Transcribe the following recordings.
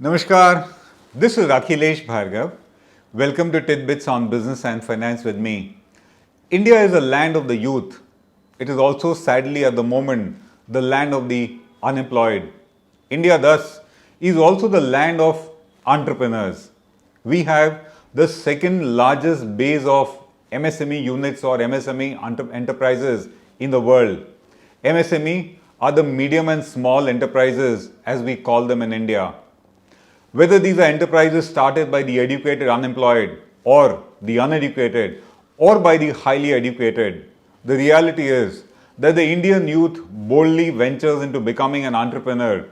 Namaskar, this is Akhilesh Bhargava. Welcome to Tit-Bits on Business and Finance with me. India is a land of the youth. It is also sadly at the moment the land of the unemployed. India thus is also the land of entrepreneurs. We have the second largest base of MSME units or MSME enterprises in the world. MSME are the medium and small enterprises as we call them in India. Whether these are enterprises started by the educated unemployed or the uneducated or by the highly educated, the reality is that the Indian youth boldly ventures into becoming an entrepreneur,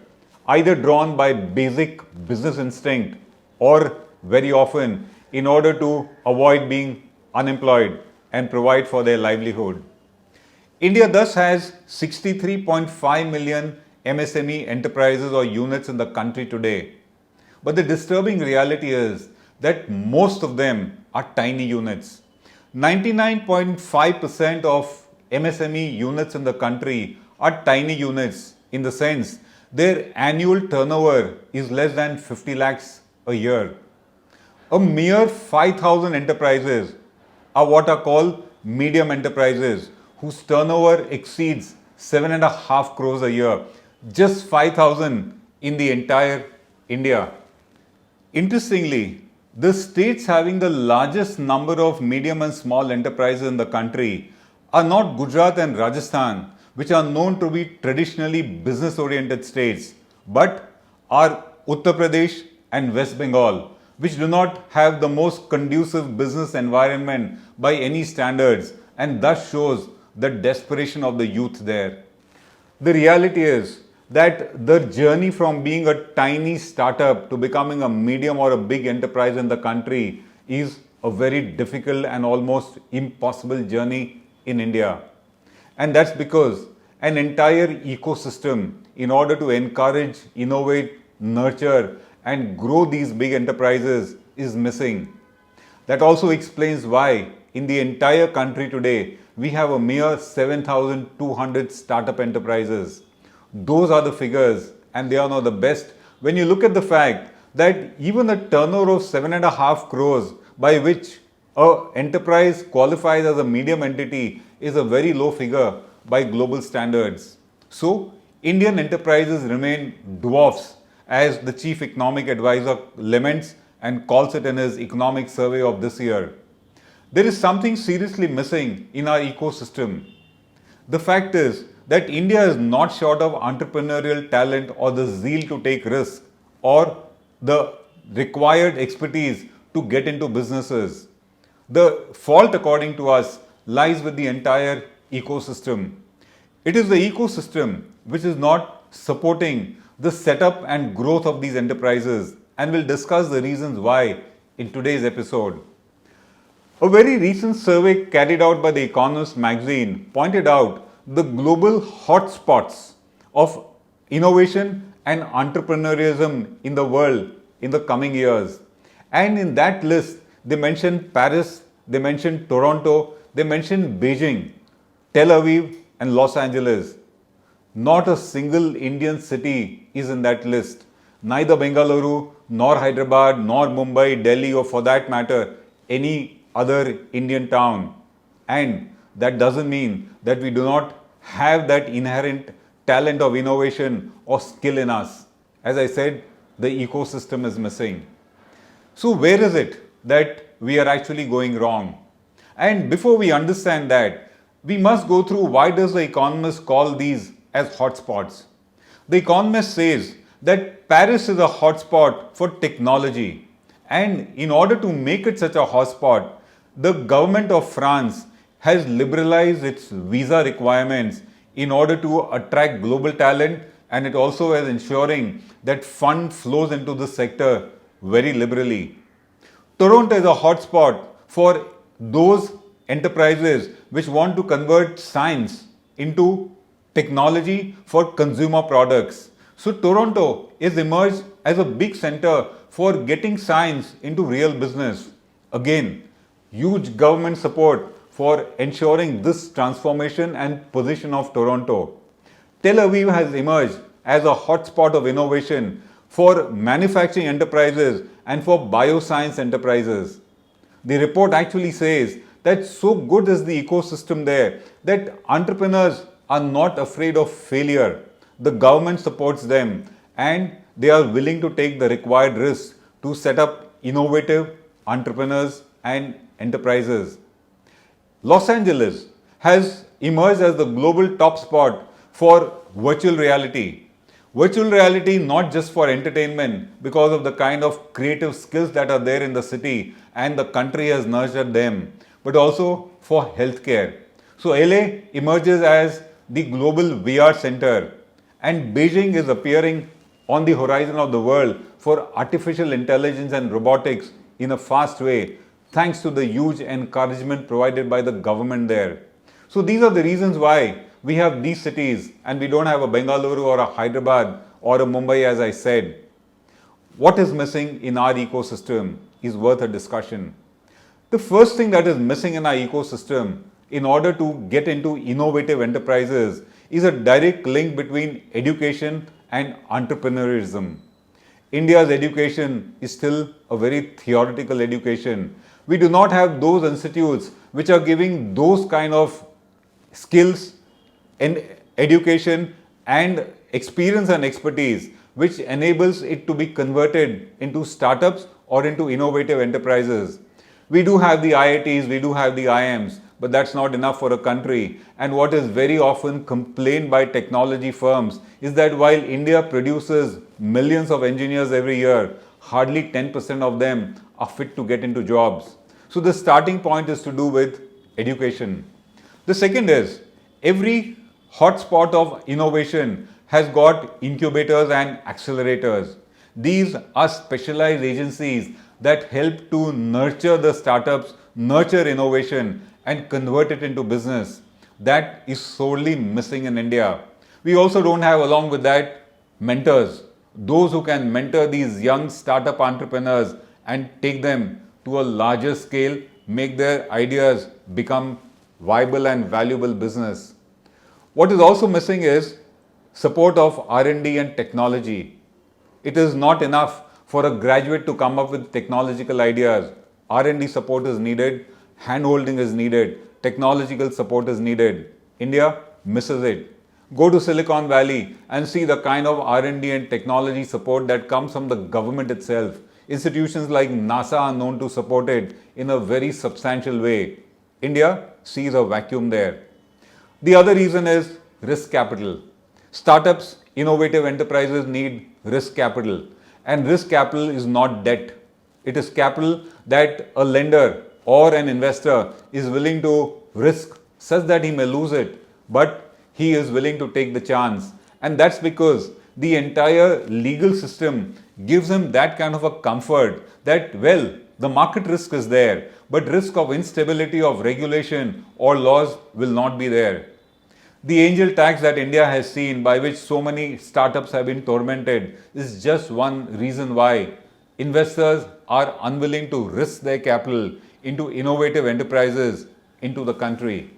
either drawn by basic business instinct or very often in order to avoid being unemployed and provide for their livelihood. India thus has 63.5 million MSME enterprises or units in the country today. But the disturbing reality is that most of them are tiny units. 99.5% of MSME units in the country are tiny units in the sense their annual turnover is less than 50 lakhs a year. A mere 5,000 enterprises are what are called medium enterprises whose turnover exceeds 7.5 crores a year. Just 5,000 in the entire India. Interestingly, the states having the largest number of medium and small enterprises in the country are not Gujarat and Rajasthan, which are known to be traditionally business-oriented states, but are Uttar Pradesh and West Bengal, which do not have the most conducive business environment by any standards and thus shows the desperation of the youth there. The reality is that the journey from being a tiny startup to becoming a medium or a big enterprise in the country is a very difficult and almost impossible journey in India. And that's because an entire ecosystem in order to encourage, innovate, nurture and grow these big enterprises is missing. That also explains why in the entire country today we have a mere 7,200 startup enterprises. Those are the figures and they are not the best when you look at the fact that even a turnover of 7.5 crores by which an enterprise qualifies as a medium entity is a very low figure by global standards. So, Indian enterprises remain dwarfs as the chief economic advisor laments and calls it in his economic survey of this year. There is something seriously missing in our ecosystem. The fact is that India is not short of entrepreneurial talent or the zeal to take risks or the required expertise to get into businesses. The fault, according to us, lies with the entire ecosystem. It is the ecosystem which is not supporting the setup and growth of these enterprises, and we'll discuss the reasons why in today's episode. A very recent survey carried out by The Economist magazine pointed out the global hotspots of innovation and entrepreneurialism in the world in the coming years. And in that list, they mentioned Paris, they mentioned Toronto, they mentioned Beijing, Tel Aviv and Los Angeles. Not a single Indian city is in that list. Neither Bengaluru, nor Hyderabad, nor Mumbai, Delhi or for that matter, any other Indian town. And that doesn't mean that we do not have that inherent talent of innovation or skill in us. As I said, the ecosystem is missing. So where is it that we are actually going wrong? And before we understand that, we must go through why does the Economist call these as hotspots. The Economist says that Paris is a hotspot for technology, and in order to make it such a hotspot, the government of France has liberalized its visa requirements in order to attract global talent, and it also is ensuring that fund flows into the sector very liberally. Toronto is a hotspot for those enterprises which want to convert science into technology for consumer products. So Toronto is emerged as a big center for getting science into real business. Again, huge government support for ensuring this transformation and position of Toronto. Tel Aviv has emerged as a hotspot of innovation for manufacturing enterprises and for bioscience enterprises. The report actually says that so good is the ecosystem there that entrepreneurs are not afraid of failure. The government supports them and they are willing to take the required risks to set up innovative entrepreneurs and enterprises. Los Angeles has emerged as the global top spot for virtual reality. Virtual reality not just for entertainment because of the kind of creative skills that are there in the city and the country has nurtured them, but also for healthcare. So LA emerges as the global VR center and Beijing is appearing on the horizon of the world for artificial intelligence and robotics in a fast way, thanks to the huge encouragement provided by the government there. So these are the reasons why we have these cities and we don't have a Bengaluru or a Hyderabad or a Mumbai, as I said. What is missing in our ecosystem is worth a discussion. The first thing that is missing in our ecosystem in order to get into innovative enterprises is a direct link between education and entrepreneurism. India's education is still a very theoretical education. We do not have those institutes which are giving those kind of skills and education and experience and expertise which enables it to be converted into startups or into innovative enterprises. We do have the IITs, we do have the IIMs, but that's not enough for a country. And what is very often complained by technology firms is that while India produces millions of engineers every year, hardly 10% of them are fit to get into jobs. So the starting point is to do with education. The second is every hotspot of innovation has got incubators and accelerators. These are specialized agencies that help to nurture the startups, nurture innovation and convert it into business. That is sorely missing in India. We also don't have, along with that, mentors. Those who can mentor these young startup entrepreneurs and take them to a larger scale, make their ideas become viable and valuable business. What is also missing is support of R&D and technology. It is not enough for a graduate to come up with technological ideas. R&D support is needed, hand-holding is needed, technological support is needed. India misses it. Go to Silicon Valley and see the kind of R&D and technology support that comes from the government itself. Institutions like NASA are known to support it in a very substantial way. India sees a vacuum there. The other reason is risk capital. Startups, innovative enterprises need risk capital. And risk capital is not debt. It is capital that a lender or an investor is willing to risk such that he may lose it, but he is willing to take the chance. And that's because the entire legal system gives him that kind of a comfort that, well, the market risk is there, but risk of instability of regulation or laws will not be there. The angel tax that India has seen, by which so many startups have been tormented, is just one reason why investors are unwilling to risk their capital into innovative enterprises into the country.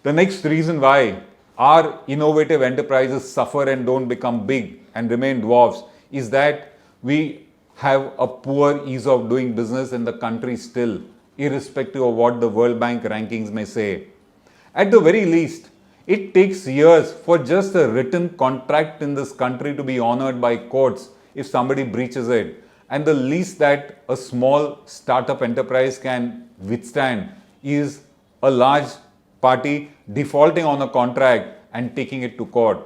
The next reason why our innovative enterprises suffer and don't become big and remain dwarfs is that we have a poor ease of doing business in the country still, irrespective of what the World Bank rankings may say. At the very least, it takes years for just a written contract in this country to be honored by courts if somebody breaches it. And the least that a small startup enterprise can withstand is a large party defaulting on a contract and taking it to court.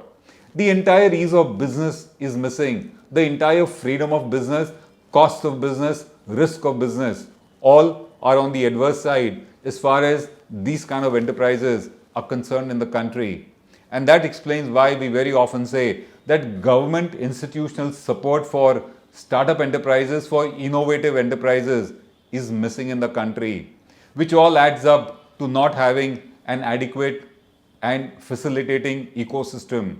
The entire ease of business is missing. The entire freedom of business, cost of business, risk of business, all are on the adverse side as far as these kind of enterprises are concerned in the country. And that explains why we very often say that government institutional support for startup enterprises, for innovative enterprises is missing in the country, which all adds up to not having an adequate and facilitating ecosystem.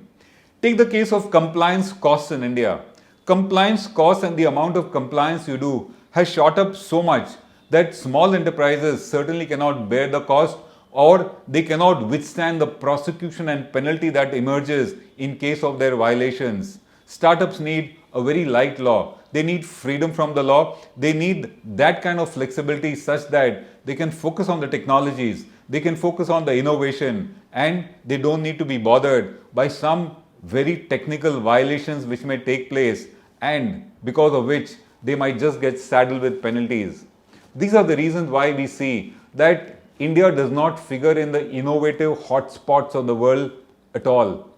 Take the case of compliance costs in India. Compliance costs and the amount of compliance you do has shot up so much that small enterprises certainly cannot bear the cost, or they cannot withstand the prosecution and penalty that emerges in case of their violations. Startups need a very light law. They need freedom from the law. They need that kind of flexibility such that they can focus on the technologies, they can focus on the innovation, and they don't need to be bothered by some very technical violations which may take place, and because of which they might just get saddled with penalties. These are the reasons why we see that India does not figure in the innovative hotspots of the world at all.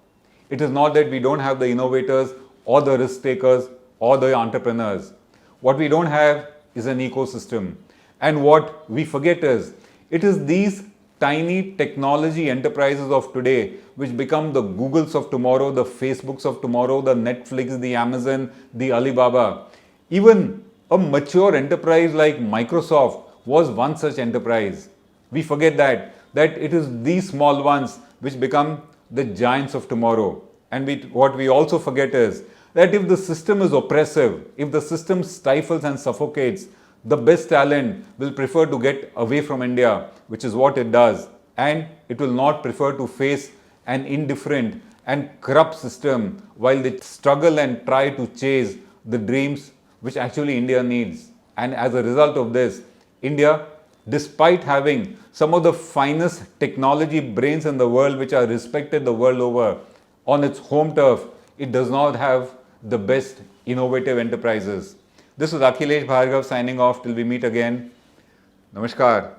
It is not that we don't have the innovators or the risk takers or the entrepreneurs. What we don't have is an ecosystem. And what we forget is, it is these tiny technology enterprises of today which become the Googles of tomorrow, the Facebooks of tomorrow, the Netflix, the Amazon, the Alibaba. Even a mature enterprise like Microsoft was one such enterprise. We forget that it is these small ones which become the giants of tomorrow. And what we also forget is that if the system is oppressive, if the system stifles and suffocates, the best talent will prefer to get away from India, which is what it does. And it will not prefer to face an indifferent and corrupt system while they struggle and try to chase the dreams which actually India needs. And as a result of this, India, despite having some of the finest technology brains in the world which are respected the world over, on its home turf, it does not have the best innovative enterprises. This is Akhilesh Bhargava signing off till we meet again. Namaskar.